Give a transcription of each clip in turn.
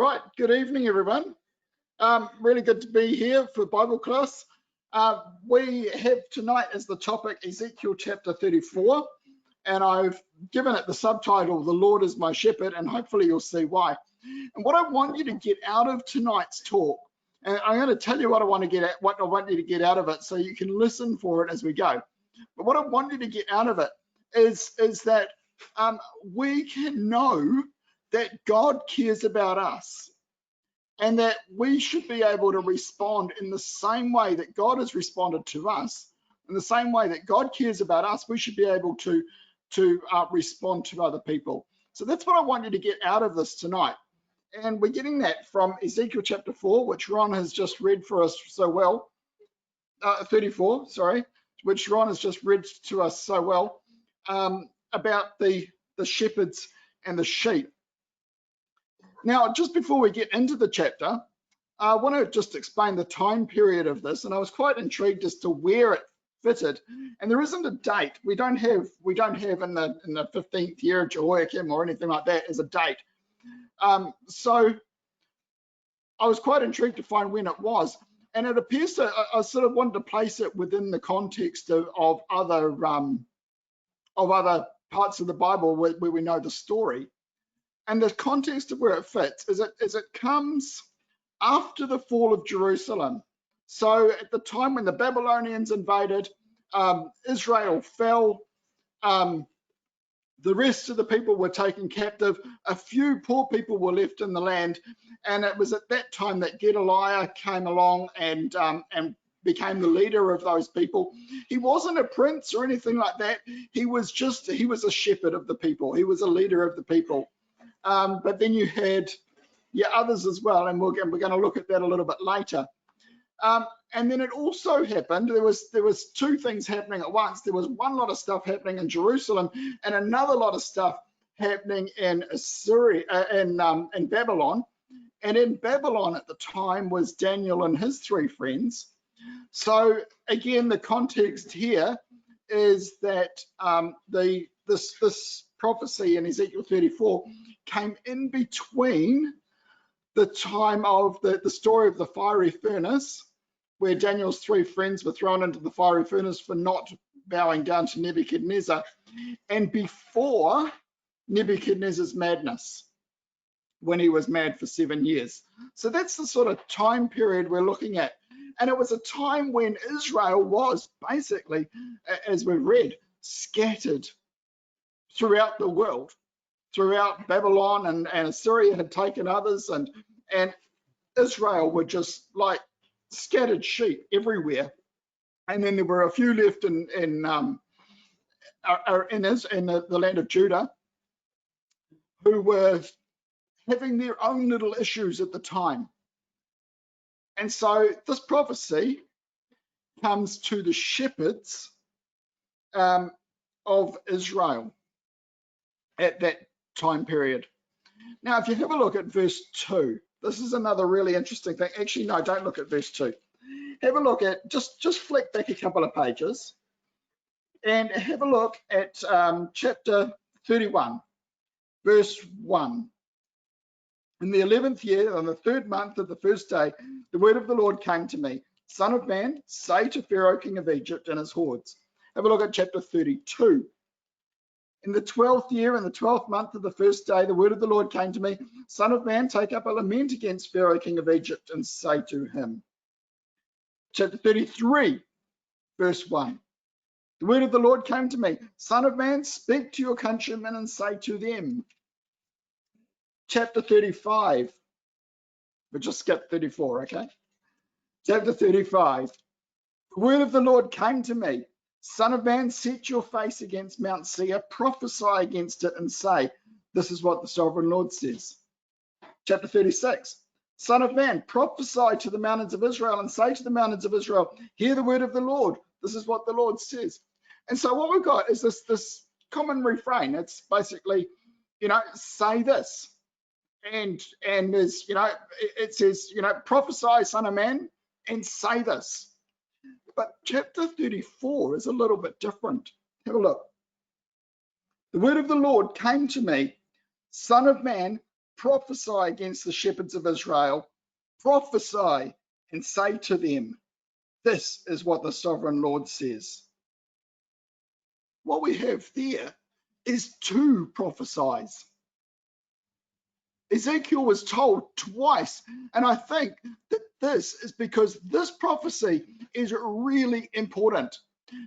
Right, good evening, everyone. Really good to be here for Bible class. We have tonight as the topic Ezekiel chapter 34, and I've given it the subtitle, The Lord is My Shepherd, and hopefully you'll see why. And what I want you to get out of tonight's talk, and I'm going to tell you what I want you to get out of it so you can listen for it as we go. But what I want you to get out of it is that we can know that God cares about us and that we should be able to respond in the same way that God has responded to us. In the same way that God cares about us, we should be able to respond to other people. So that's what I want you to get out of this tonight. And we're getting that from Ezekiel chapter 4, which Ron has just read for us so well. 34, sorry, which Ron has just read to us so well about the shepherds and the sheep. Now, just before we get into the chapter, I want to just explain the time period of this, and I was quite intrigued as to where it fitted. And there isn't a date. We don't have in the 15th year of Jehoiakim or anything like that as a date. So I was quite intrigued to find when it was, and it appears to I sort of wanted to place it within the context of other parts of the Bible where we know the story. And the context of where it fits is it comes after the fall of Jerusalem. So at the time when the Babylonians invaded, Israel fell, the rest of the people were taken captive, a few poor people were left in the land, and it was at that time that Gedaliah came along and became the leader of those people. He wasn't a prince or anything like that. He was a shepherd of the people. He was a leader of the people. But then you had others as well, and we're going to look at that a little bit later. And then it also happened, there was two things happening at once. There was one lot of stuff happening in Jerusalem and another lot of stuff happening in Assyria, in Babylon. And in Babylon at the time was Daniel and his three friends. So again, the context here is that this prophecy in Ezekiel 34 came in between the time of the story of the fiery furnace, where Daniel's three friends were thrown into the fiery furnace for not bowing down to Nebuchadnezzar, and before Nebuchadnezzar's madness, when he was mad for 7 years. So that's the sort of time period we're looking at. And it was a time when Israel was basically, as we've read, scattered throughout the world, throughout Babylon, and Assyria had taken others, and Israel were just like scattered sheep everywhere. And then there were a few left in the land of Judah who were having their own little issues at the time. And so this prophecy comes to the shepherds of Israel at that time period. Now, if you have a look at verse 2, this is another really interesting thing. Actually, no, don't look at verse 2. Have a look at, just flick back a couple of pages and have a look at chapter 31, verse 1. In the 11th year, on the 3rd month of the 1st day, the word of the Lord came to me. Son of man, say to Pharaoh, king of Egypt, and his hordes. Have a look at chapter 32. In the 12th year, in the 12th month of the 1st day, the word of the Lord came to me. Son of man, take up a lament against Pharaoh, king of Egypt, and say to him. Chapter 33, verse 1. The word of the Lord came to me. Son of man, speak to your countrymen and say to them. Chapter 35. We'll just skip 34, okay? Chapter 35. The word of the Lord came to me. Son of man, set your face against Mount Seir, prophesy against it and say, this is what the sovereign Lord says. Chapter 36. Son of man, prophesy to the mountains of Israel and say to the mountains of Israel, hear the word of the Lord. This is what the Lord says. And so what we've got is this common refrain. It's basically, say this. And there's, it says, prophesy, son of man, and say this. But chapter 34 is a little bit different. Have a look. The word of the Lord came to me, son of man, prophesy against the shepherds of Israel, prophesy and say to them, this is what the sovereign Lord says. What we have there is two prophesies. Ezekiel was told twice, and I think that this is because this prophecy is really important.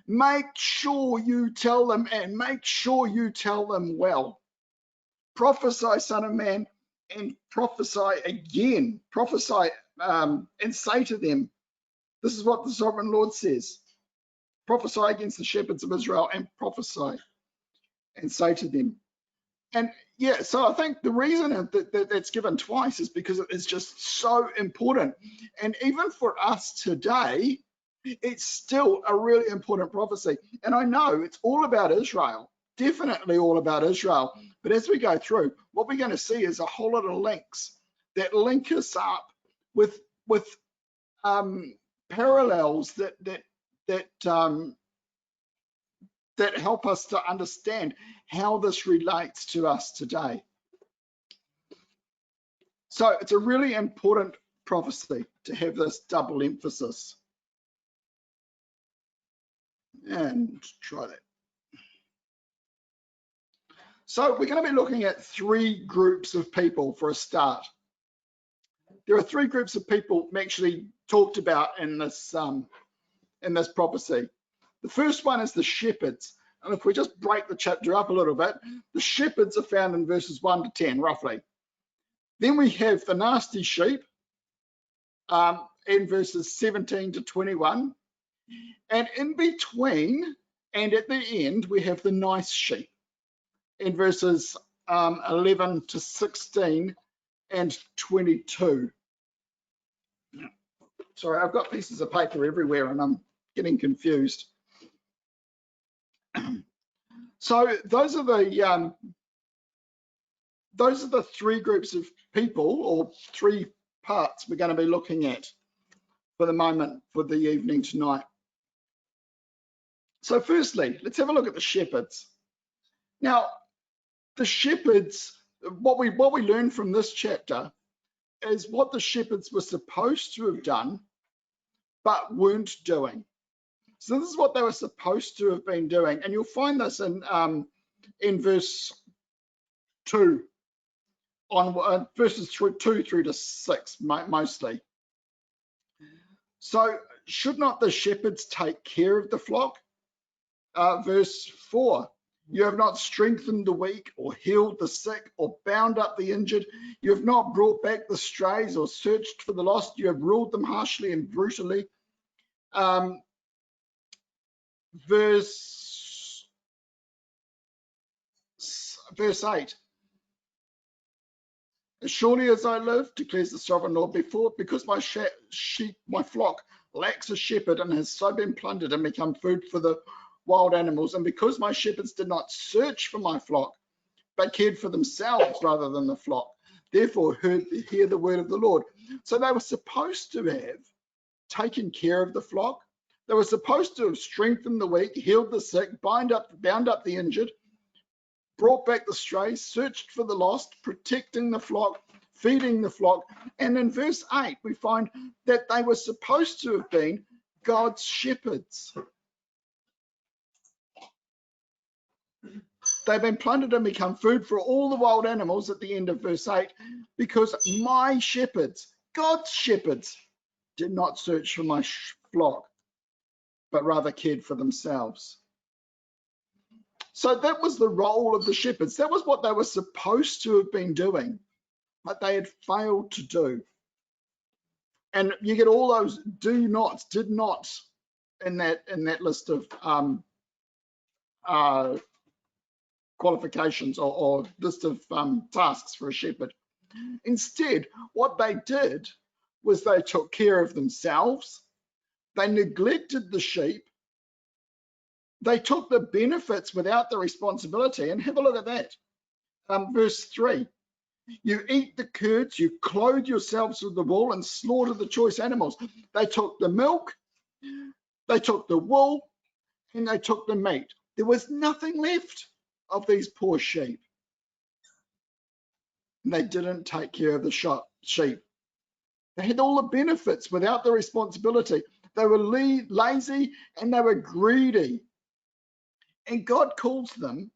Make sure you tell them, and make sure you tell them well. Prophesy, son of man, and prophesy again. Prophesy and say to them, this is what the sovereign Lord says. Prophesy against the shepherds of Israel and prophesy and say to them. And yeah, so I think the reason that that's given twice is because it's just so important. And even for us today, it's still a really important prophecy. And I know it's all about Israel, definitely all about Israel. But as we go through, what we're going to see is a whole lot of links that link us up with parallels that help us to understand how this relates to us today. So it's a really important prophecy to have this double emphasis. And try that. So we're going to be looking at three groups of people for a start. There are three groups of people actually talked about in this prophecy. The first one is the shepherds. And if we just break the chapter up a little bit, the shepherds are found in verses 1 to 10, roughly. Then we have the nasty sheep in verses 17 to 21. And in between and at the end, we have the nice sheep in verses 11 to 16 and 22. Sorry, I've got pieces of paper everywhere and I'm getting confused. So those are the three groups of people, or three parts we're going to be looking at for the moment, for the evening tonight. So firstly, let's have a look at the shepherds. Now, the shepherds, what we learn from this chapter is what the shepherds were supposed to have done, but weren't doing. So this is what they were supposed to have been doing, and you'll find this in verse 2, on verses 2 through to 6 mostly. So should not the shepherds take care of the flock? Verse 4, you have not strengthened the weak or healed the sick or bound up the injured. You have not brought back the strays or searched for the lost. You have ruled them harshly and brutally. Verse 8, as surely as I live, declares the sovereign Lord, because my flock lacks a shepherd and has so been plundered and become food for the wild animals, and because my shepherds did not search for my flock, but cared for themselves rather than the flock, therefore hear the word of the Lord. So they were supposed to have taken care of the flock. They were supposed to have strengthened the weak, healed the sick, bound up the injured, brought back the strays, searched for the lost, protecting the flock, feeding the flock. And in verse 8, we find that they were supposed to have been God's shepherds. They've been plundered and become food for all the wild animals at the end of verse 8, because my shepherds, God's shepherds, did not search for my flock, but rather cared for themselves. So that was the role of the shepherds. That was what they were supposed to have been doing, but they had failed to do. And you get all those do nots, did not in that list of qualifications or list of tasks for a shepherd. Instead, what they did was they took care of themselves. They neglected the sheep. They took the benefits without the responsibility. And have a look at that. Verse 3, you eat the curds, you clothe yourselves with the wool and slaughter the choice animals. They took the milk, they took the wool, and they took the meat. There was nothing left of these poor sheep. and they didn't take care of the sheep. They had all the benefits without the responsibility. They were lazy and they were greedy. And God calls them,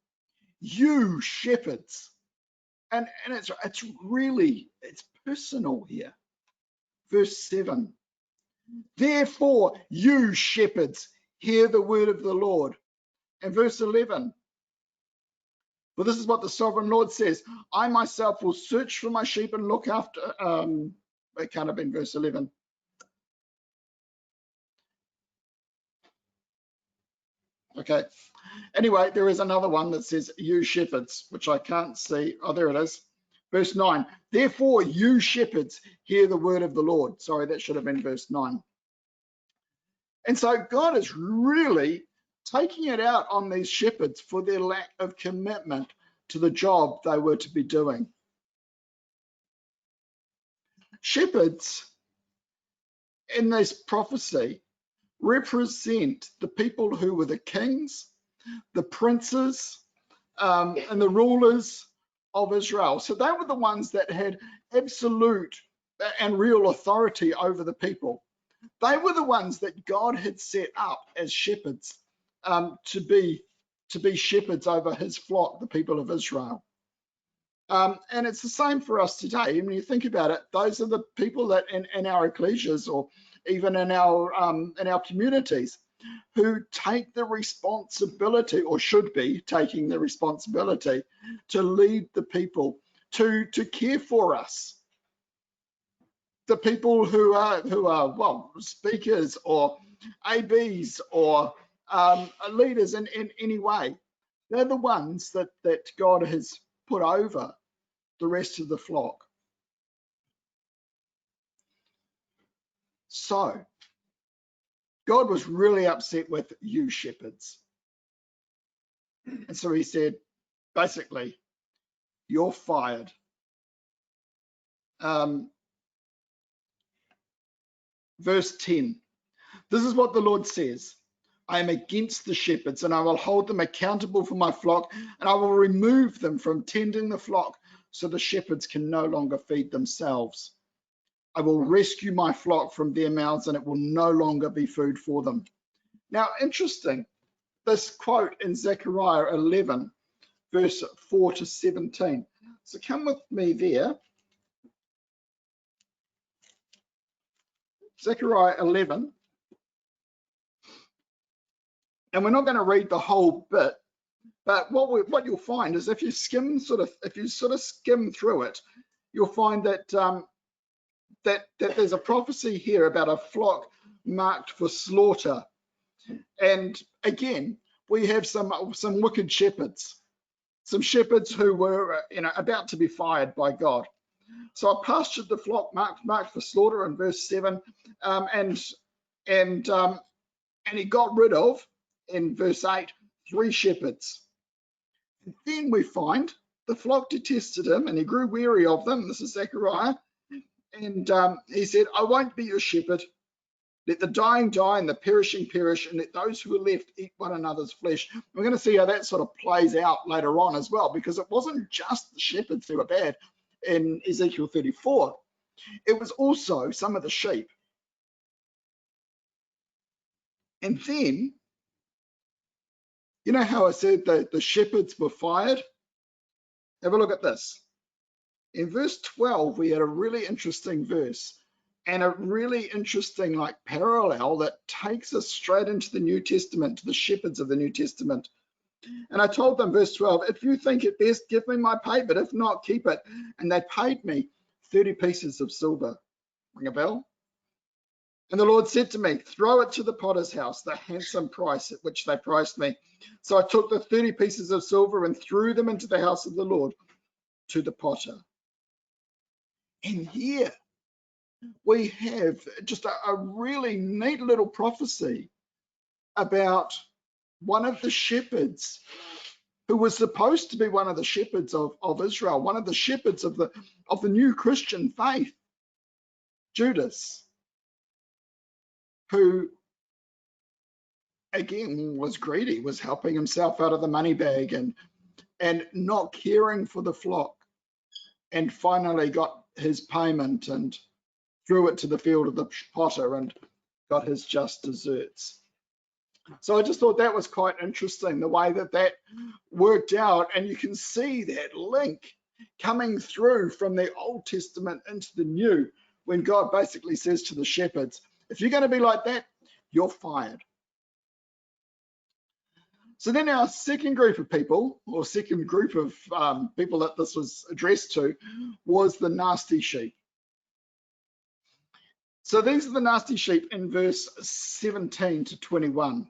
you shepherds. And it's personal here. Verse 7. Therefore, you shepherds, hear the word of the Lord. And verse 11. For this is what the sovereign Lord says, I myself will search for my sheep and look after, it can't have been verse 11. Okay. Anyway, there is another one that says, you shepherds, which I can't see. Oh, there it is. Verse 9. Therefore, you shepherds, hear the word of the Lord. Sorry, that should have been verse 9. And so God is really taking it out on these shepherds for their lack of commitment to the job they were to be doing. Shepherds in this prophecy represent the people who were the kings, the princes, and the rulers of Israel. So they were the ones that had absolute and real authority over the people. They were the ones that God had set up as shepherds to be shepherds over his flock, the people of Israel. And it's the same for us today. When you think about it, those are the people that in our ecclesias or even in our communities who take the responsibility, or should be taking the responsibility, to lead the people, to care for us. The people who are well, speakers or ABs or leaders in any way, they're the ones that God has put over the rest of the flock. So God was really upset with you shepherds. And so he said, basically, you're fired. Verse 10, this is what the Lord says. I am against the shepherds, and I will hold them accountable for my flock, and I will remove them from tending the flock so the shepherds can no longer feed themselves. I will rescue my flock from their mouths, and it will no longer be food for them. Now, interesting, this quote in Zechariah 11, verse 4 to 17. So come with me there. Zechariah 11. And we're not going to read the whole bit, but what you'll find is if you skim through it, you'll find that that there's a prophecy here about a flock marked for slaughter. And again, we have some wicked shepherds, some shepherds who were about to be fired by God. So I pastured the flock marked for slaughter in verse 7, and he got rid of, in verse 8, 3 shepherds. And then we find the flock detested him and he grew weary of them. This is Zechariah. And he said, I won't be your shepherd. Let the dying die and the perishing perish, and let those who are left eat one another's flesh. We're going to see how that sort of plays out later on as well, because it wasn't just the shepherds who were bad in Ezekiel 34. It was also some of the sheep. And then, you know how I said that the shepherds were fired? Have a look at this. In verse 12, we had a really interesting verse and a really interesting parallel that takes us straight into the New Testament, to the shepherds of the New Testament. And I told them, verse 12, if you think it best, give me my pay, but if not, keep it. And they paid me 30 pieces of silver. Ring a bell? And the Lord said to me, throw it to the potter's house, the handsome price at which they priced me. So I took the 30 pieces of silver and threw them into the house of the Lord, to the potter. And here we have just a really neat little prophecy about one of the shepherds who was supposed to be one of the shepherds of Israel, one of the shepherds of the new Christian faith, Judas, who again was greedy, was helping himself out of the money bag and not caring for the flock. and finally got his payment and threw it to the field of the potter and got his just deserts. So I just thought that was quite interesting, the way that that worked out, and you can see that link coming through from the Old Testament into the New, when God basically says to the shepherds, if you're going to be like that, you're fired. So then our second group of people, or second group of people that this was addressed to, was the nasty sheep. So these are the nasty sheep in verse 17 to 21.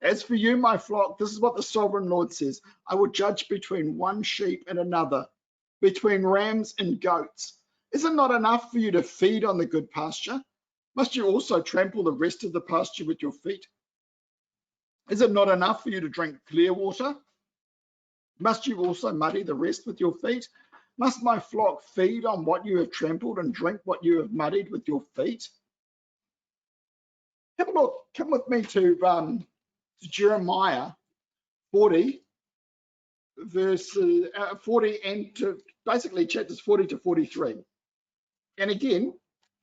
As for you, my flock, this is what the sovereign Lord says. I will judge between one sheep and another, between rams and goats. Is it not enough for you to feed on the good pasture? Must you also trample the rest of the pasture with your feet? Is it not enough for you to drink clear water? Must you also muddy the rest with your feet? Must my flock feed on what you have trampled and drink what you have muddied with your feet? Have a look, come with me to Jeremiah 40, verse 40 and to basically chapters 40 to 43. And again,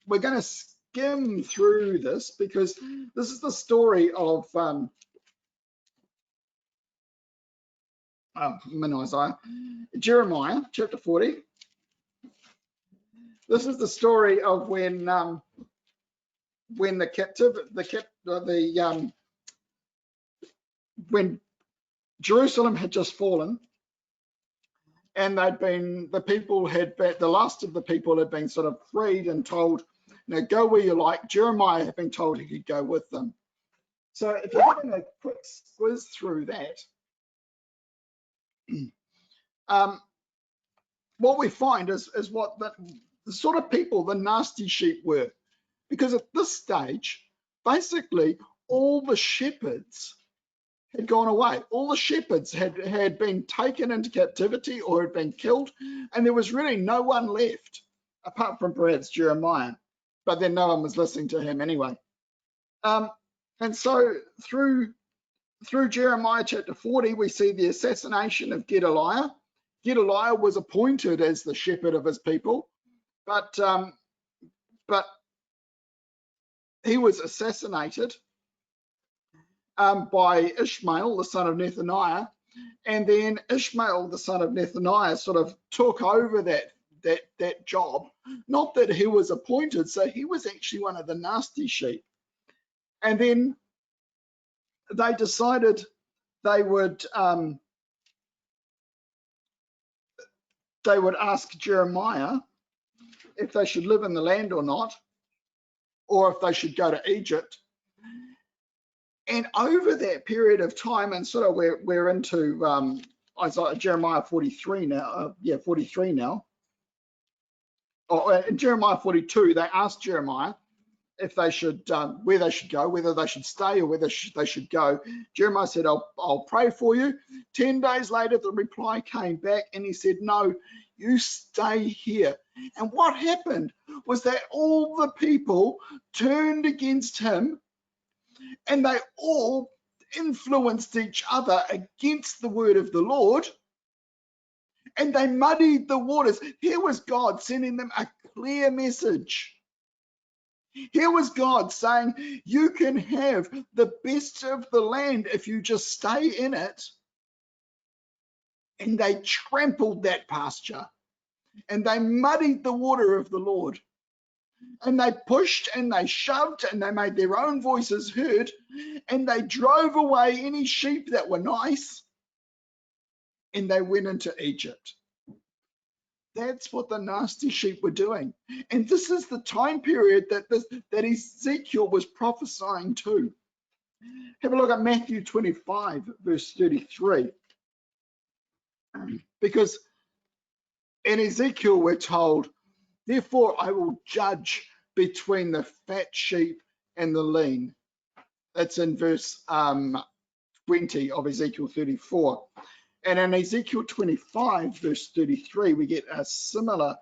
we're going to skim through this because this is the story of Isaiah. Jeremiah chapter 40. This is the story of when when Jerusalem had just fallen, and the last of the people had been sort of freed and told, you know, go where you like. Jeremiah had been told he could go with them. So if you're having a quick squiz through that, what we find is what the sort of people the nasty sheep were. Because at this stage, basically all the shepherds had gone away. All the shepherds had been taken into captivity or had been killed, and there was really no one left, apart from perhaps Jeremiah. But then no one was listening to him anyway. And so through Jeremiah chapter 40, we see the assassination of Gedaliah. Gedaliah was appointed as the shepherd of his people, but he was assassinated by Ishmael, the son of Nethaniah, and then Ishmael, the son of Nethaniah, sort of took over that job. Not that he was appointed, so he was actually one of the nasty sheep. And then they decided they would ask Jeremiah if they should live in the land or not, or if they should go to Egypt. And over that period of time, and sort of we're into Jeremiah 43 now, 43 now. In Jeremiah 42, they asked Jeremiah if they should, where they should go, whether they should stay or whether they should go. Jeremiah said, I'll pray for you. 10 days later, the reply came back and he said, no, you stay here. And what happened was that all the people turned against him, and they all influenced each other against the word of the Lord, and they muddied the waters. Here was God sending them a clear message. Here was God saying, you can have the best of the land if you just stay in it. And they trampled that pasture, and they muddied the water of the Lord. And they pushed and they shoved and they made their own voices heard, and they drove away any sheep that were nice, and they went into Egypt. That's what the nasty sheep were doing. And this is the time period that Ezekiel was prophesying to. Have a look at Matthew 25, verse 33. Because in Ezekiel we're told, therefore I will judge between the fat sheep and the lean. That's in verse 20 of Ezekiel 34. And in Ezekiel 25, verse 33, we get a similar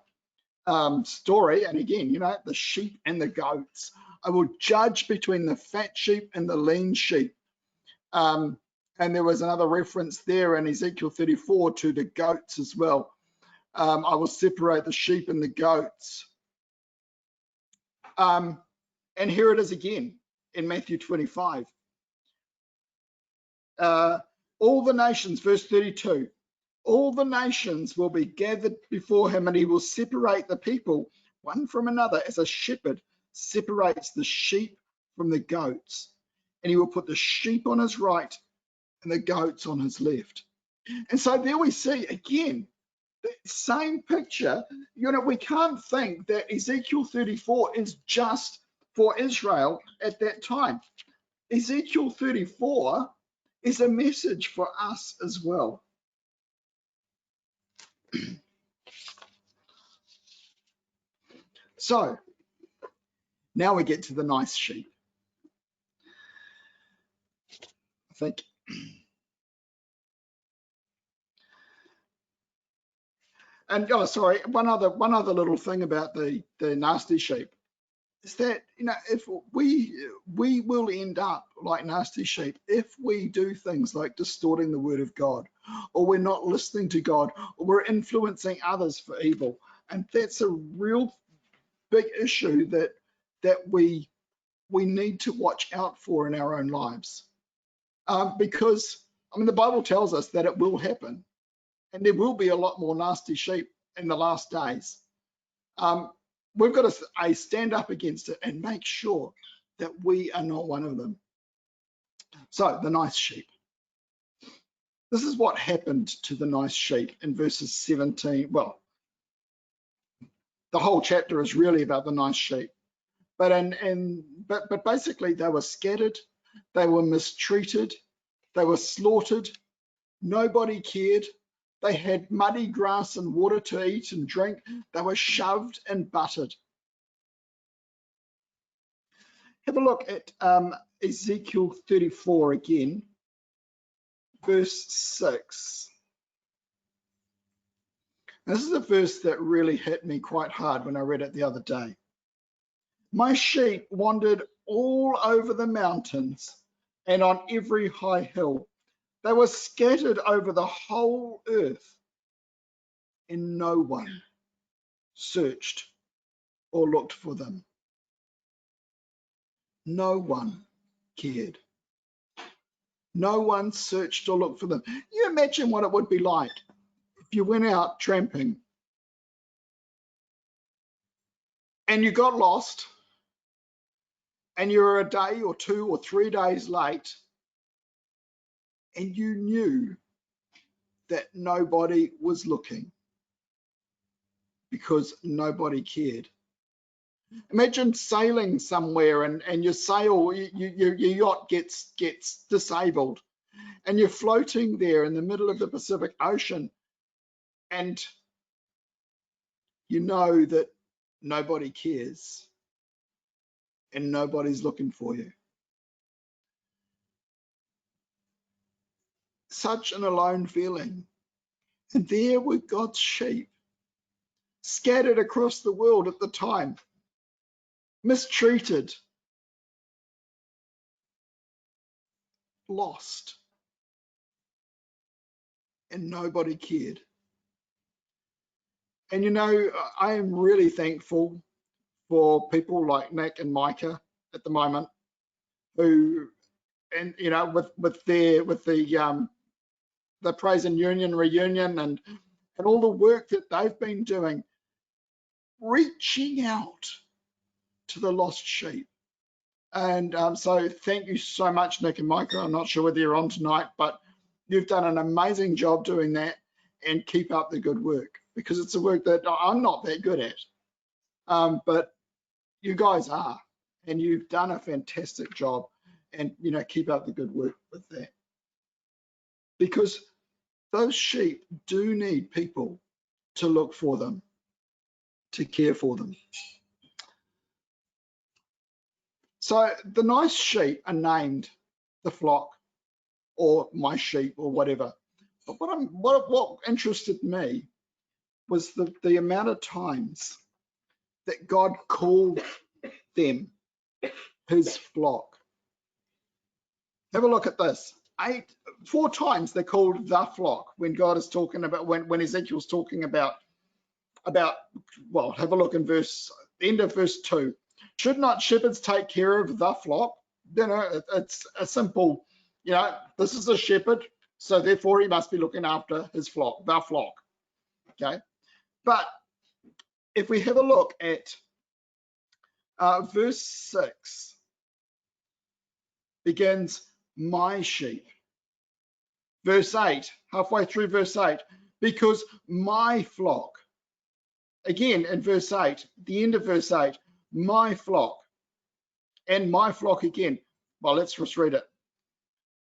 story. And again, you know, the sheep and the goats. I will judge between the fat sheep and the lean sheep. And there was another reference there in Ezekiel 34 to the goats as well. I will separate the sheep and the goats. And here it is again in Matthew 25. All the nations, verse 32, all the nations will be gathered before him, and he will separate the people one from another as a shepherd separates the sheep from the goats. And he will put the sheep on his right and the goats on his left. And so there we see again the same picture. You know, we can't think that Ezekiel 34 is just for Israel at that time. Ezekiel 34 is a message for us as well. So now we get to the nice sheep. I think. And oh, sorry, one other little thing about the nasty sheep is that, you know, if we will end up like nasty sheep if we do things like distorting the word of God, or we're not listening to God, or we're influencing others for evil. And that's a real big issue that we need to watch out for in our own lives, because I mean the Bible tells us that it will happen, and there will be a lot more nasty sheep in the last days. We've got to stand up against it and make sure that we are not one of them. So the nice sheep. This is what happened to the nice sheep in verses 17. Well, the whole chapter is really about the nice sheep. But basically they were scattered, they were mistreated, they were slaughtered, nobody cared. They had muddy grass and water to eat and drink. They were shoved and buttered. Have a look at Ezekiel 34 again, verse 6. This is a verse that really hit me quite hard when I read it the other day. My sheep wandered all over the mountains and on every high hill. They were scattered over the whole earth, and no one searched or looked for them. No one cared. No one searched or looked for them. You imagine what it would be like if you went out tramping and you got lost and you were a day or 2 or 3 days late, and you knew that nobody was looking because nobody cared. Imagine sailing somewhere and your sail, your yacht gets disabled, and you're floating there in the middle of the Pacific Ocean, and you know that nobody cares and nobody's looking for you. Such an alone feeling. And there were God's sheep, scattered across the world at the time, mistreated, lost, and nobody cared. And you know, I am really thankful for people like Nick and Micah at the moment, who, and you know, with the Praise and Union reunion and all the work that they've been doing, reaching out to the lost sheep. And so thank you so much, Nick and Micah. I'm not sure whether you're on tonight, but you've done an amazing job doing that, and keep up the good work, because it's a work that I'm not that good at. But you guys are, and you've done a fantastic job, and you know, keep up the good work with that, because those sheep do need people to look for them, to care for them. So the nice sheep are named the flock, or my sheep, or whatever. But what interested me was the amount of times that God called them his flock. Have a look at this. 4 times they're called the flock when God is talking about, when Ezekiel's talking about about, well, have a look in end of verse 2. Should not shepherds take care of the flock? You know, it's a simple, you know, this is a shepherd, so therefore he must be looking after his flock, the flock. Okay, but if we have a look at verse 6, begins my sheep. Verse 8, halfway through verse 8, because my flock. Again in verse 8, the end of verse 8, my flock, and my flock again. Well, let's just read it.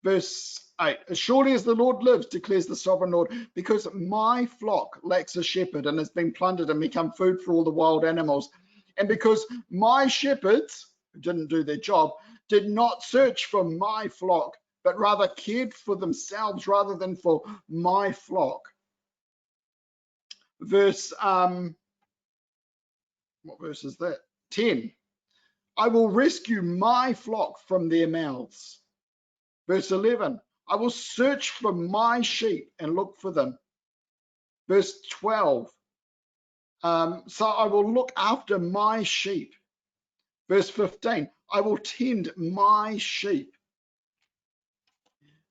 Verse 8, as surely as the Lord lives, declares the sovereign Lord, because my flock lacks a shepherd and has been plundered and become food for all the wild animals, and because my shepherds, who didn't do their job, did not search for my flock, but rather cared for themselves rather than for my flock. Verse, what verse is that? 10, I will rescue my flock from their mouths. Verse 11, I will search for my sheep and look for them. Verse 12, so I will look after my sheep. Verse 15, I will tend my sheep.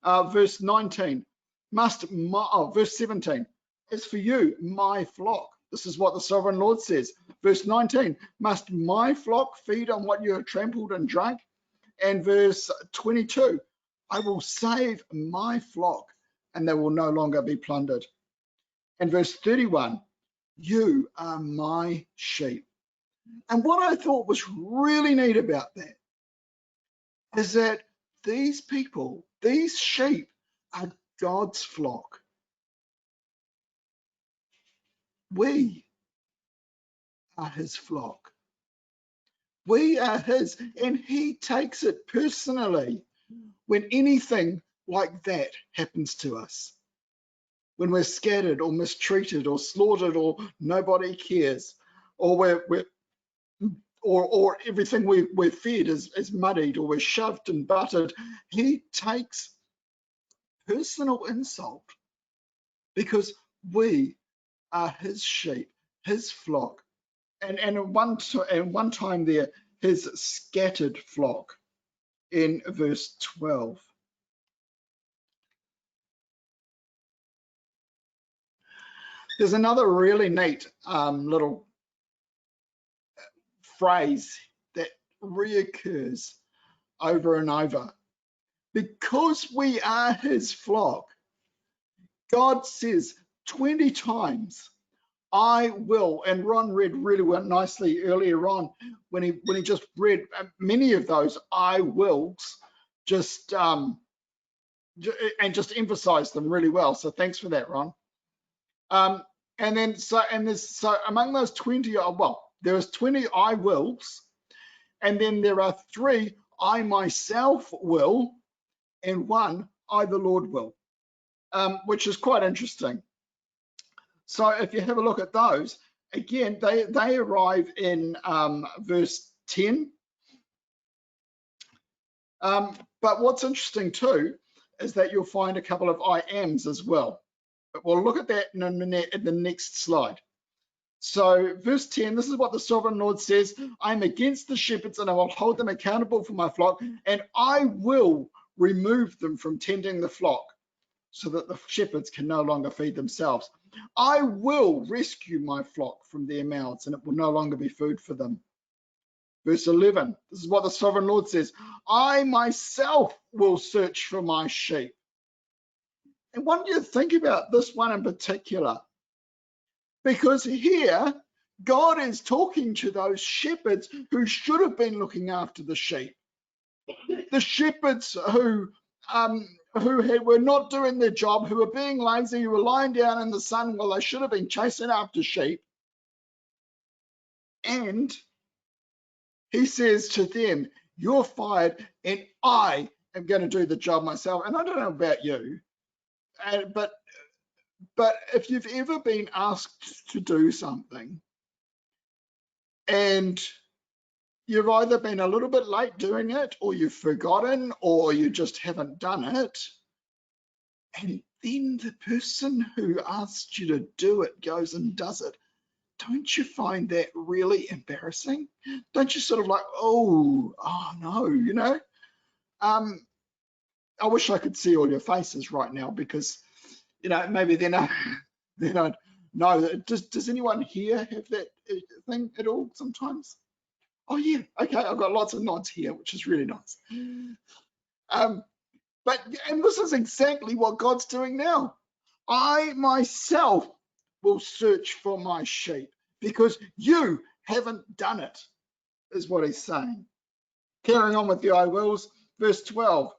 Verse 19, verse 17, as for you, my flock. This is what the sovereign Lord says. Verse 19, must my flock feed on what you have trampled and drunk? And verse 22, I will save my flock and they will no longer be plundered. And verse 31, you are my sheep. And what I thought was really neat about that is that these people, these sheep, are God's flock. We are his flock. We are his, and he takes it personally when anything like that happens to us. When we're scattered or mistreated or slaughtered or nobody cares, or or everything we're fed is muddied, or we're shoved and buttered, he takes personal insult because we are his sheep, his flock, and one time there, his scattered flock in verse 12. There's another really neat little phrase that reoccurs over and over. Because we are his flock, God says 20 times, I will, and Ron read really well nicely earlier on when he just read many of those I wills, just and just emphasized them really well. So thanks for that, Ron. And then so among those 20, well, there was 20 I wills, and then there are 3 I myself will, and 1 I the Lord will, which is quite interesting. So if you have a look at those, again, they arrive in verse 10. But what's interesting too is that you'll find a couple of I ams as well. But we'll look at that in the next slide. So verse 10, this is what the sovereign Lord says, I'm against the shepherds and I will hold them accountable for my flock, and I will remove them from tending the flock so that the shepherds can no longer feed themselves. I will rescue my flock from their mouths and it will no longer be food for them. Verse 11, this is what the sovereign Lord says, I myself will search for my sheep. And what do you think about this one in particular? Because here, God is talking to those shepherds who should have been looking after the sheep. The shepherds who were not doing their job, who were being lazy, who were lying down in the sun while they should have been chasing after sheep. And he says to them, you're fired and I am going to do the job myself. And I don't know about you, but if you've ever been asked to do something and you've either been a little bit late doing it, or you've forgotten, or you just haven't done it, and then the person who asked you to do it goes and does it, Don't you find that really embarrassing? Don't you sort of like, oh no, you know? I wish I could see all your faces right now, because, you know, maybe they're not, they don't know. Does anyone here have that thing at all sometimes? Oh yeah, okay, I've got lots of nods here, which is really nice. And this is exactly what God's doing now. I myself will search for my sheep because you haven't done it, is what he's saying. Carrying on with the I wills, verse 12.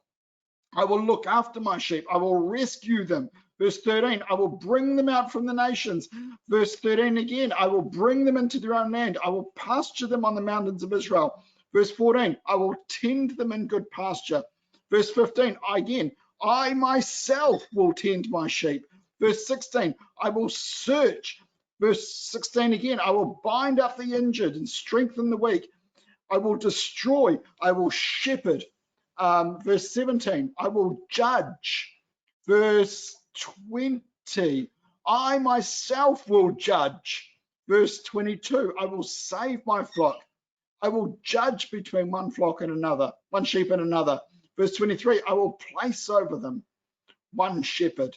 I will look after my sheep. I will rescue them. Verse 13, I will bring them out from the nations. Verse 13 again, I will bring them into their own land. I will pasture them on the mountains of Israel. Verse 14, I will tend them in good pasture. Verse 15, again, I myself will tend my sheep. Verse 16, I will search. Verse 16 again, I will bind up the injured and strengthen the weak. I will destroy. I will shepherd. Verse 17, I will judge. Verse 20, I myself will judge. Verse 22, I will save my flock. I will judge between one flock and another, one sheep and another. Verse 23, I will place over them one shepherd.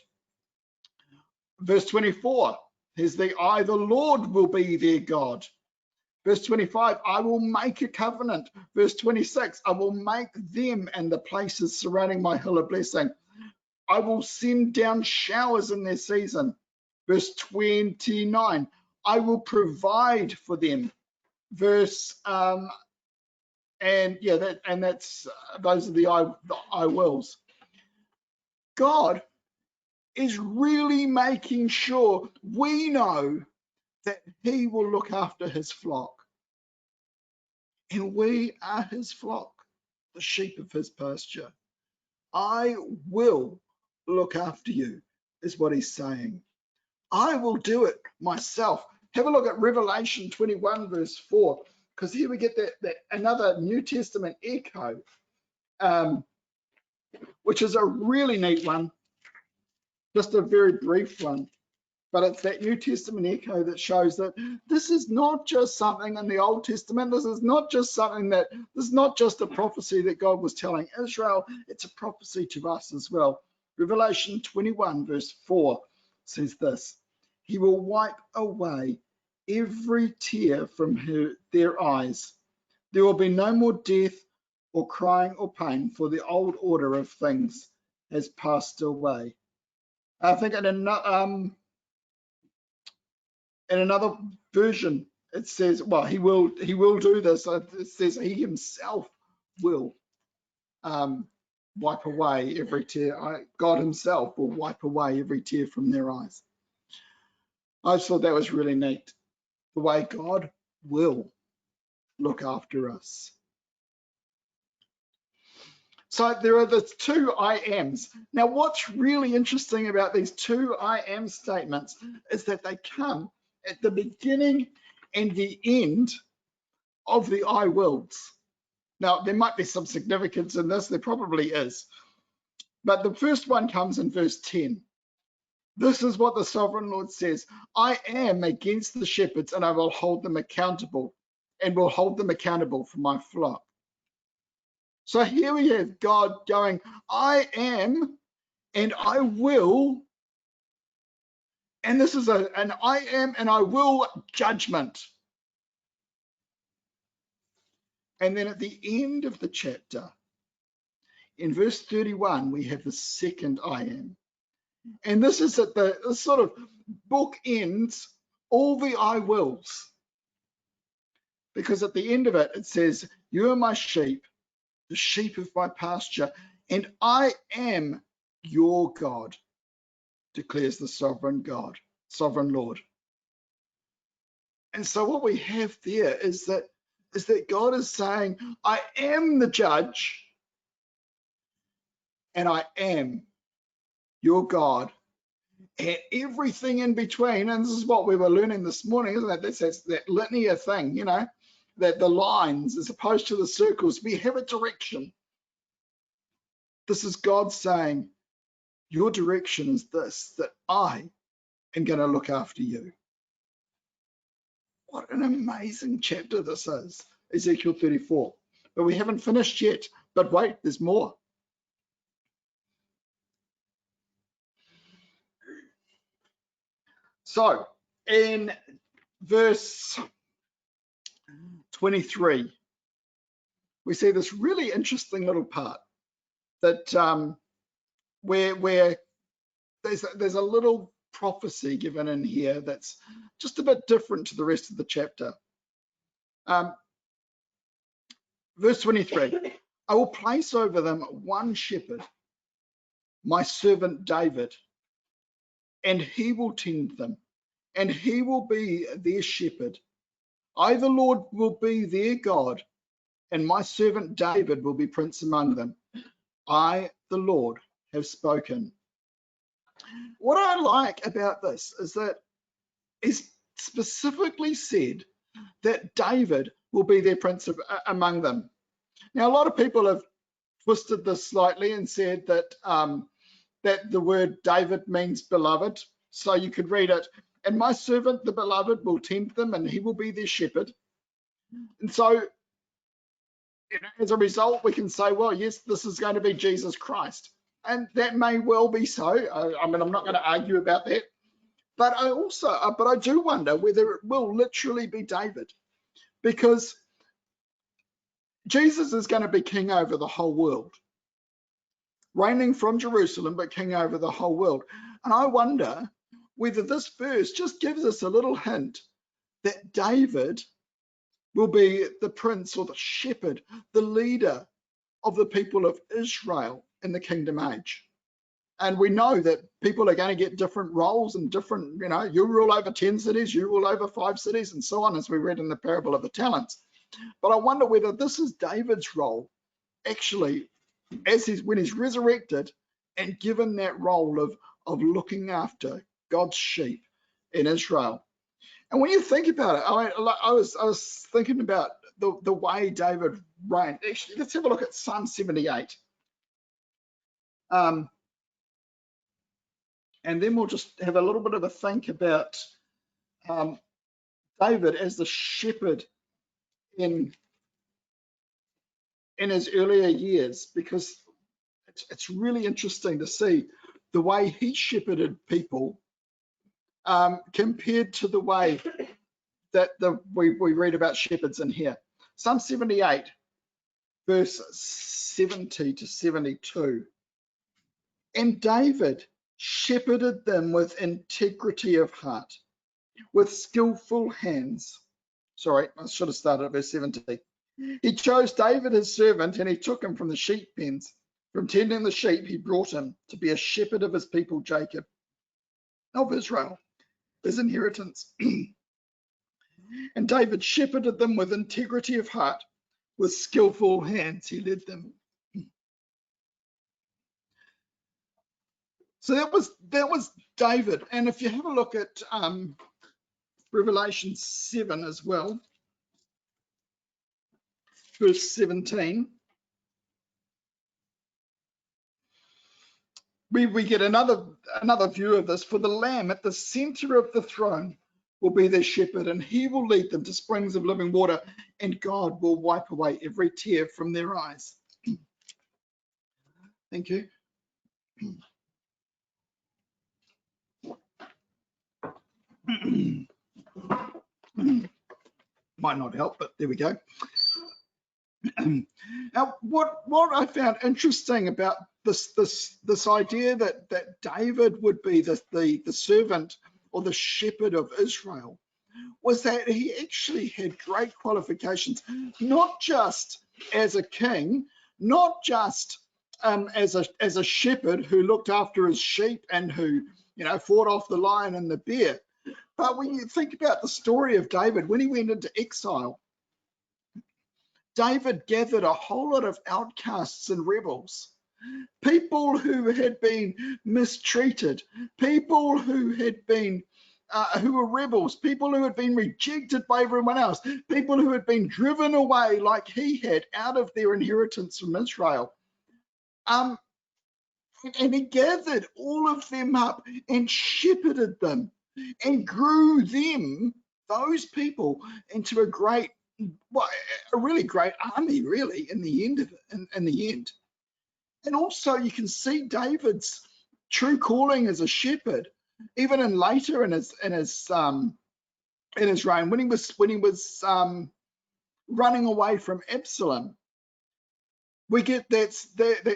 Verse 24, here's the Lord will be their God. Verse 25, I will make a covenant. Verse 26, I will make them and the places surrounding my hill a blessing. I will send down showers in their season. Verse 29, I will provide for them. Verse those are the I wills. God is really making sure we know that he will look after his flock. And we are his flock, the sheep of his pasture. I will look after you, is what he's saying. I will do it myself. Have a look at Revelation 21, verse 4, because here we get that another New Testament echo, which is a really neat one, just a very brief one. But it's that New Testament echo that shows that this is not just something in the Old Testament. This is not just a prophecy that God was telling Israel. It's a prophecy to us as well. Revelation 21 verse 4 says this: He will wipe away every tear from their eyes. There will be no more death or crying or pain, for the old order of things has passed away. I think in another version, it says, well, he will do this. It says he himself will wipe away every tear. God himself will wipe away every tear from their eyes. I just thought that was really neat, the way God will look after us. So there are the two I ams. Now, what's really interesting about these two I am statements is that they come at the beginning and the end of the I wills. Now, there might be some significance in this. There probably is. But the first one comes in verse 10. This is what the sovereign Lord says: I am against the shepherds, and I will hold them accountable, and will hold them accountable for my flock. So here we have God going, I am and I will, and this is an I am and I will judgment. And then at the end of the chapter, in verse 31, we have the second I am. And this is at the sort of bookends all the I wills. Because at the end of it, it says, you are my sheep, the sheep of my pasture, and I am your God, declares the sovereign God, sovereign Lord. And so what we have there is that God is saying, I am the judge, and I am your God, and everything in between. And this is what we were learning this morning, isn't it? That's that linear thing, you know, that the lines as opposed to the circles, we have a direction. This is God saying, your direction is this, that I am going to look after you. What an amazing chapter this is, Ezekiel 34. But we haven't finished yet. But wait, there's more. So in verse 23, we see this really interesting little part that where there's a little prophecy given in here that's just a bit different to the rest of the chapter. Verse 23, I will place over them one shepherd, my servant David, and he will tend them, and he will be their shepherd. I, the Lord, will be their God, and my servant David will be prince among them. I, the Lord, have spoken. What I like about this is that it's specifically said that David will be their prince among them. Now, a lot of people have twisted this slightly and said that that the word David means beloved. So you could read it, and my servant, the beloved, will tend them, and he will be their shepherd. And so, as a result, we can say, well, yes, this is going to be Jesus Christ. And that may well be so. I mean, I'm not going to argue about that. But I do wonder whether it will literally be David, because Jesus is going to be king over the whole world, reigning from Jerusalem, but king over the whole world. And I wonder whether this verse just gives us a little hint that David will be the prince or the shepherd, the leader of the people of Israel in the kingdom age. And we know that people are going to get different roles and different, you rule over 10 cities, you rule over 5 cities, and so on, as we read in the parable of the talents. But I wonder whether this is David's role, actually, when he's resurrected and given that role of looking after God's sheep in Israel. And when you think about it, I was thinking about the way David reigned. Actually, let's have a look at Psalm 78. And then we'll just have a little bit of a think about David as the shepherd in his earlier years, because it's really interesting to see the way he shepherded people compared to the way that we read about shepherds in here. Psalm 78, verse 70 to 72. And David shepherded them with integrity of heart, with skillful hands. Sorry, I should have started at verse 70. He chose David his servant, and he took him from the sheep pens. From tending the sheep, he brought him to be a shepherd of his people Jacob, of Israel, his inheritance. And David shepherded them with integrity of heart, with skillful hands he led them. So that was David. And if you have a look at Revelation 7 as well, verse 17, we get another view of this. For the Lamb at the center of the throne will be their shepherd, and he will lead them to springs of living water, and God will wipe away every tear from their eyes. Thank you. Might not help, but there we go. Now, what I found interesting about this idea that David would be the servant or the shepherd of Israel was that he actually had great qualifications, not just as a king, not just as a shepherd who looked after his sheep and who fought off the lion and the bear. But when you think about the story of David, when he went into exile, David gathered a whole lot of outcasts and rebels, people who had been mistreated, people who had been who were rebels, people who had been rejected by everyone else, people who had been driven away like he had out of their inheritance from Israel. And he gathered all of them up and shepherded them and grew them, those people into a great, well, a really great army, really, in the end of it, in the end. And also you can see David's true calling as a shepherd, even in later in his reign, when he was running away from Absalom. We get that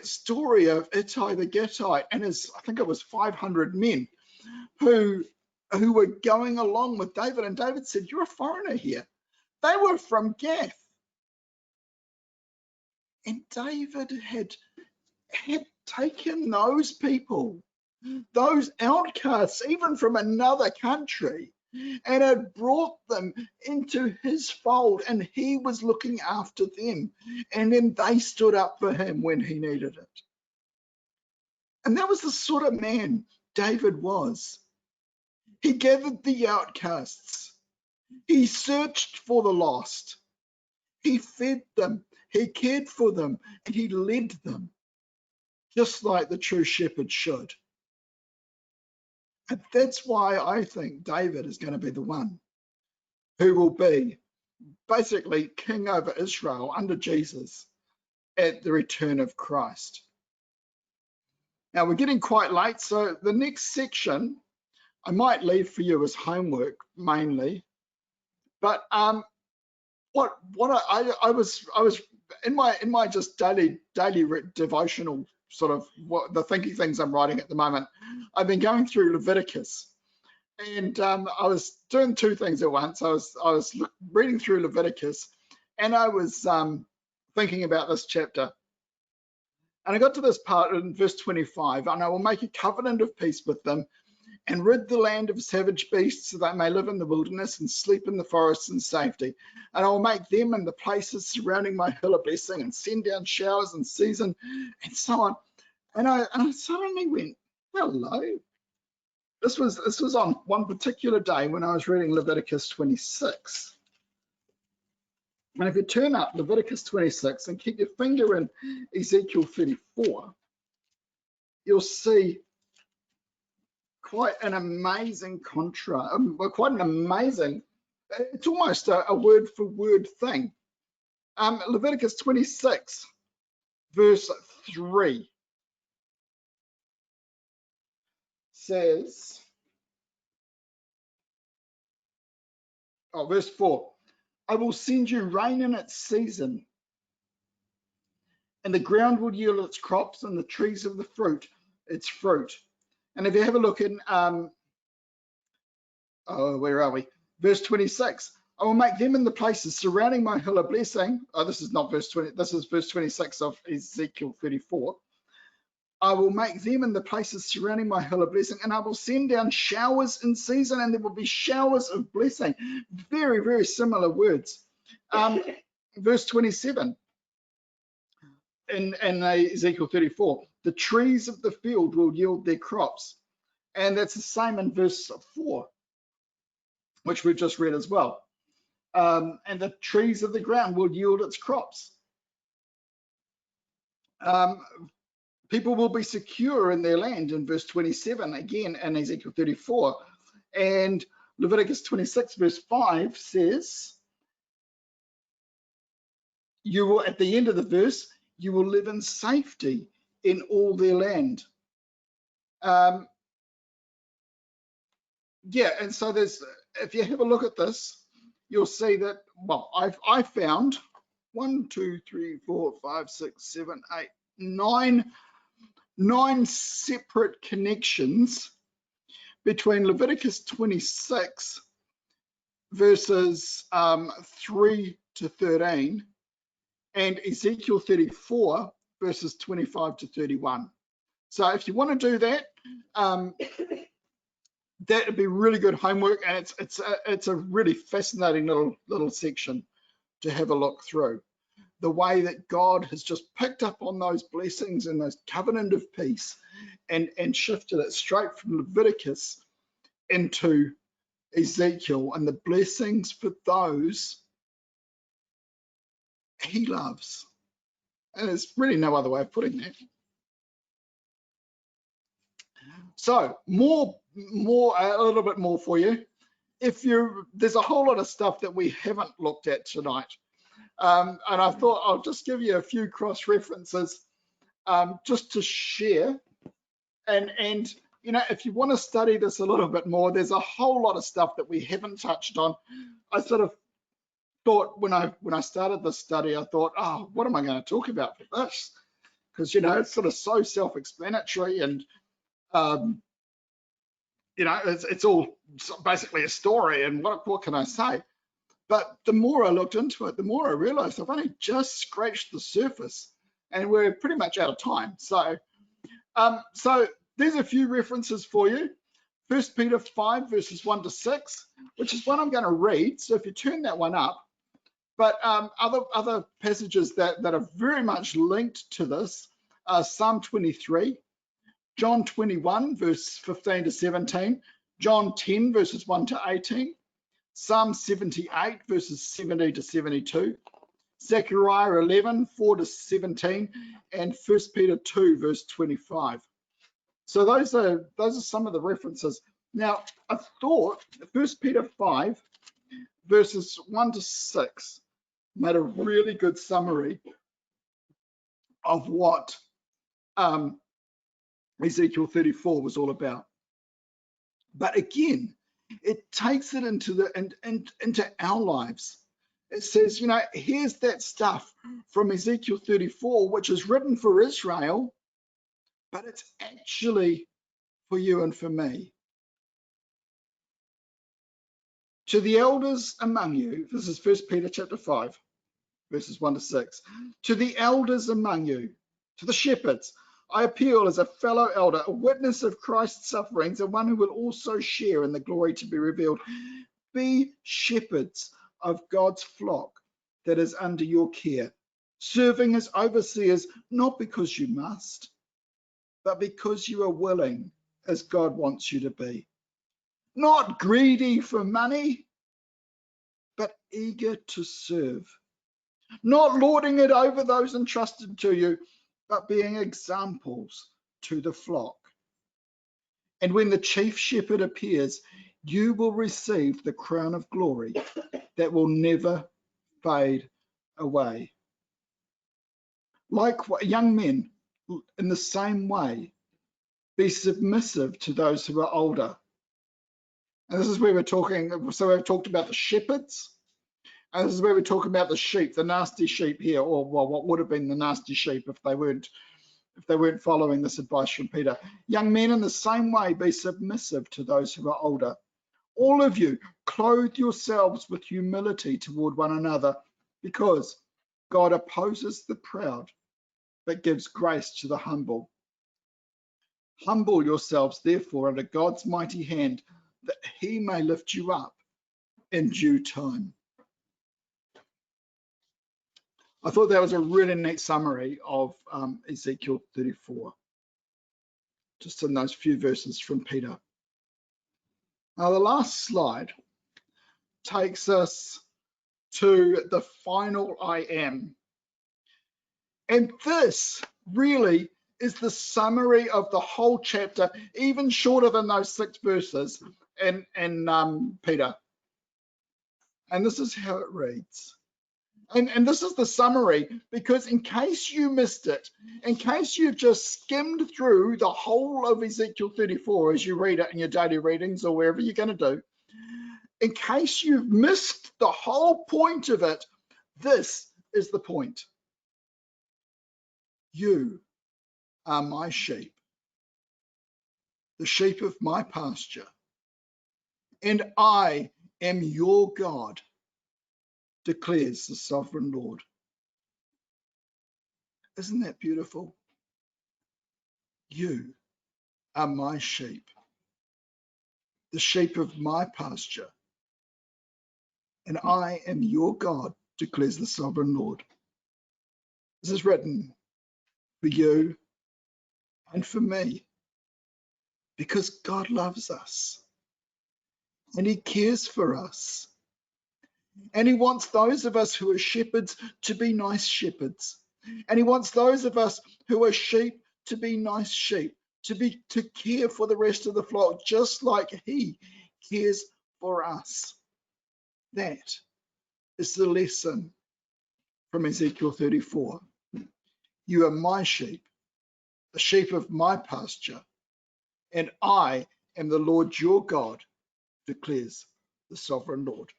story of Ittai the Gittite and his, I think it was 500 men who were going along with David, and David said, "You're a foreigner here." They were from Gath, and David had taken those people, those outcasts, even from another country, and had brought them into his fold, and he was looking after them, and then they stood up for him when he needed it. And that was the sort of man David was. He gathered the outcasts, he searched for the lost, he fed them, he cared for them, and he led them, just like the true shepherd should. And that's why I think David is going to be the one who will be basically king over Israel under Jesus at the return of Christ. Now we're getting quite late, so the next section I might leave for you as homework mainly. But what I was in my just daily devotional sort of the thinking things I'm writing at the moment. I've been going through Leviticus, and I was doing two things at once. I was reading through Leviticus, and I was thinking about this chapter. And I got to this part in verse 25, and I will make a covenant of peace with them and rid the land of savage beasts so they may live in the wilderness and sleep in the forests in safety. And I will make them and the places surrounding my hill a blessing and send down showers in season and so on. And I suddenly went, hello. This was on one particular day when I was reading Leviticus 26. And if you turn up Leviticus 26 and keep your finger in Ezekiel 34, you'll see quite an amazing contrast, quite an amazing, it's almost a word for word thing. Leviticus 26, verse 3 says, verse 4, I will send you rain in its season, and the ground will yield its crops, and the trees of the fruit its fruit. And if you have a look in, where are we? Verse 26, I will make them in the places surrounding my hill a blessing. Oh, this is not verse 20, this is verse 26 of Ezekiel 34. I will make them in the places surrounding my hill a blessing, and I will send down showers in season, and there will be showers of blessing. Very, very similar words. Verse 27 in Ezekiel 34, the trees of the field will yield their crops. And that's the same in verse 4, which we've just read as well. And the trees of the ground will yield its crops. People will be secure in their land in verse 27, again in Ezekiel 34. And Leviticus 26 verse 5 says, you will, at the end of the verse, you will live in safety in all their land. Yeah, and so there's, if you have a look at this, you'll see that, well, I found 1, 2, 3, 4, 5, 6, 7, 8, 9 separate connections between Leviticus 26 verses 3 to 13 and Ezekiel 34 verses 25 to 31. So if you want to do that, that would be really good homework, and it's a really fascinating little section to have a look through. The way that God has just picked up on those blessings and those covenant of peace and shifted it straight from Leviticus into Ezekiel, and the blessings for those he loves. And there's really no other way of putting that. So a little bit more for you. there's a whole lot of stuff that we haven't looked at tonight. And I thought I'll just give you a few cross references just to share. And you know, if you want to study this a little bit more, there's a whole lot of stuff that we haven't touched on. I sort of thought when I started this study, I thought, oh, what am I going to talk about for this? Because, you know, it's sort of so self-explanatory, and you know, it's all basically a story, and what can I say? But the more I looked into it, the more I realized I've only just scratched the surface, and we're pretty much out of time. So there's a few references for you. 1 Peter 5 verses 1 to 6, which is one I'm going to read. So if you turn that one up, but other passages that are very much linked to this are Psalm 23, John 21 verse 15 to 17, John 10 verses 1 to 18, Psalm 78 verses 70 to 72, Zechariah 11 4 to 17, and 1 Peter 2 verse 25. So those are some of the references. Now I thought 1 Peter 5 verses 1 to 6 made a really good summary of what Ezekiel 34 was all about. But again, it takes it into our lives. It says, you know, here's that stuff from Ezekiel 34, which is written for Israel, but it's actually for you and for me. To the elders among you, this is 1 Peter chapter 5, verses 1 to 6. To the elders among you, to the shepherds, I appeal as a fellow elder, a witness of Christ's sufferings, and one who will also share in the glory to be revealed. Be shepherds of God's flock that is under your care, serving as overseers, not because you must, but because you are willing, as God wants you to be. Not greedy for money, but eager to serve. Not lording it over those entrusted to you, but being examples to the flock. And when the chief shepherd appears, you will receive the crown of glory that will never fade away. Like young men, in the same way, be submissive to those who are older. And this is where we're talking, so we've talked about the shepherds, and this is where we're talking about the sheep, the nasty sheep here, or well, what would have been the nasty sheep if they weren't following this advice from Peter. Young men, in the same way, be submissive to those who are older. All of you, clothe yourselves with humility toward one another, because God opposes the proud, but gives grace to the humble. Humble yourselves, therefore, under God's mighty hand, that he may lift you up in due time. I thought that was a really neat summary of Ezekiel 34, just in those few verses from Peter. Now, the last slide takes us to the final I am. And this really is the summary of the whole chapter, even shorter than those 6 verses in Peter. And this is how it reads. And this is the summary, because in case you missed it, in case you've just skimmed through the whole of Ezekiel 34 as you read it in your daily readings or wherever you're going to do, in case you've missed the whole point of it, this is the point. You are my sheep, the sheep of my pasture, and I am your God, declares the sovereign Lord. Isn't that beautiful? You are my sheep, the sheep of my pasture, and I am your God, declares the sovereign Lord. This is written for you and for me, because God loves us and he cares for us. And he wants those of us who are shepherds to be nice shepherds. And he wants those of us who are sheep to be nice sheep, to care for the rest of the flock, just like he cares for us. That is the lesson from Ezekiel 34. You are my sheep, the sheep of my pasture, and I am the Lord your God, declares the sovereign Lord.